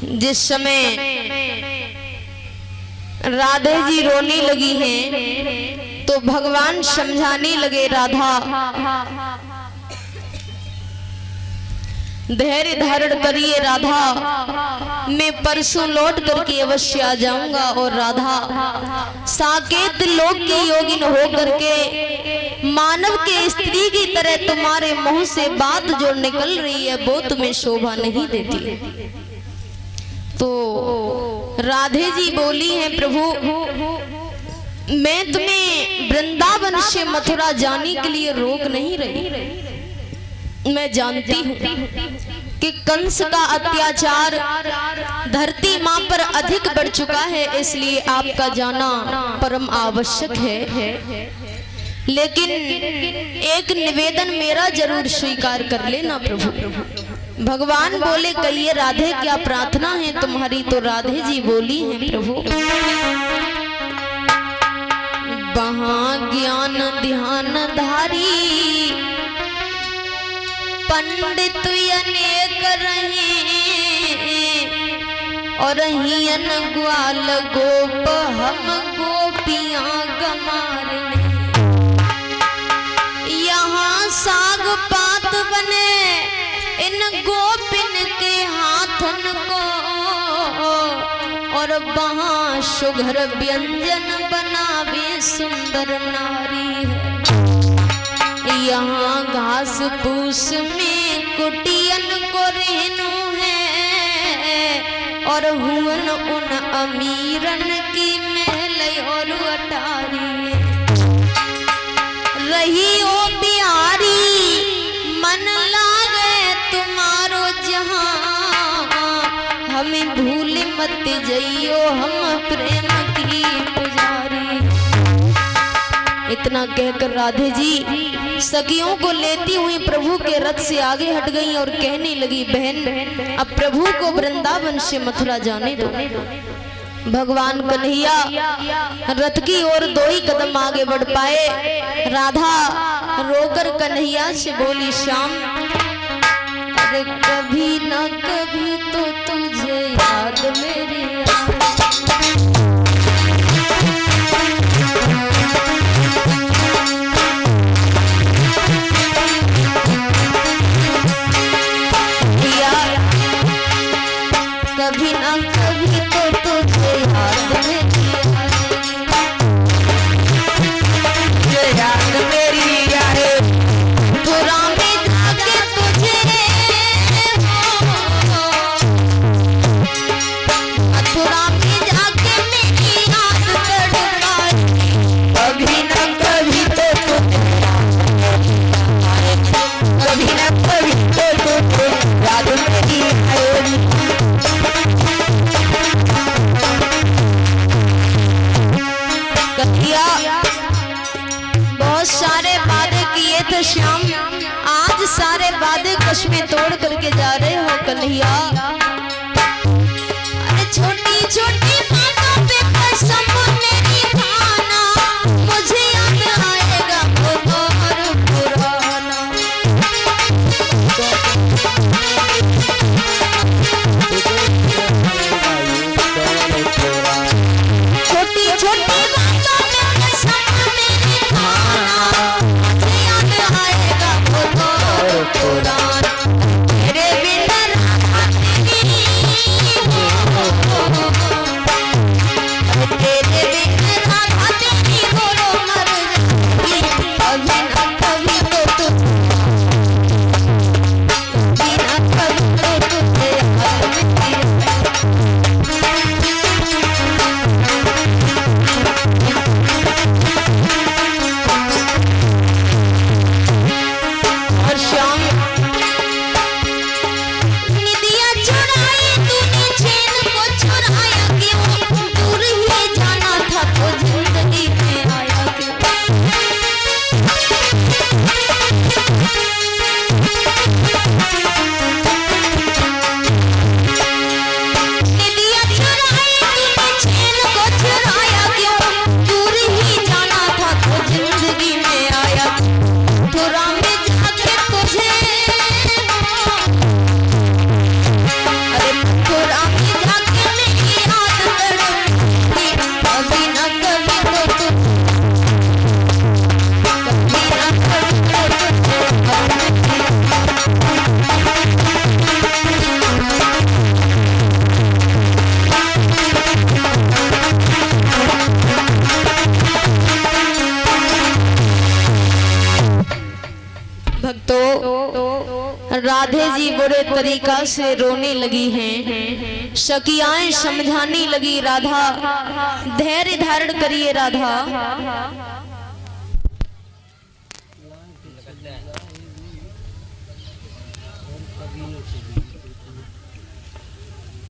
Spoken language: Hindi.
जिस समय राधे जी रोने लगी हैं तो भगवान समझाने लगे, राधा धैर्य धारण करिए राधा, मैं परसों लौट करके अवश्य आ जाऊंगा। और राधा साकेत लोक की योगिन हो करके मानव के स्त्री की तरह तुम्हारे मुंह से बात जो निकल रही है वो तुम्हें शोभा नहीं देती। तो राधे जी बोली हैं, प्रभु मैं तुम्हें वृंदावन से मथुरा जाने के लिए रोक नहीं रही। मैं जानती हूँ कि कंस का अत्याचार धरती माँ पर अधिक बढ़ चुका है, इसलिए आपका जाना परम आवश्यक है। लेकिन एक निवेदन मेरा जरूर स्वीकार कर लेना प्रभु। भगवान बोले, कहिए राधे क्या प्रार्थना है तुम्हारी? तो राधे जी बोली हैं, प्रभु वहाँ ज्ञान ध्यान धारी पंडित अनेक रहे और हियन ग्वाल गोप हम गोपियां गमार यहाँ साग पात बने इन गोपिन के हाथन को और वहाँ सुघर व्यंजन बनावे सुंदर नारी है। यहाँ घास फूस में कुटियन को रहनु है और हुन उन अमीरन की महल और अटारी है। रही ओ बिहारी मन लागे तुम्हारो जहाँ, हमें भूल मत जइयो हम प्रेम की पुजारी। इतना कहकर राधे जी सखियों को लेती हुई प्रभु के रथ से आगे हट गई और कहने लगी, बहन अब प्रभु को वृंदावन से मथुरा जाने दो। भगवान कन्हैया रथ की ओर 2 ही कदम आगे बढ़ पाए। राधा रोकर कन्हैया से बोली, श्याम अरे कभी न कभी तो तुझे याद मेरी कभी ना कभी तो तुझे याद मेरी आए। मथुरा में जाके तुझे मथुरा में जाके मेरी याद तड़पाए। कभी ना कभी तो तुझे कभी ना कभी तो तुझे याद मेरी आए। बहुत सारे वादे किए थे श्याम, आज सारे वादे कश में तोड़ करके जा रहे हो कन्हैया। अरे छोटी छोटी बातों पे कसम मेरी खाना, मुझे याद आएगा वो दौर पुराना। छोटी छोटी मेरे बिना राधे जी बुरे तरीका से रोने लगी हैं। सखियाएं समझाने लगी राधा धैर्य धारण करिए राधा,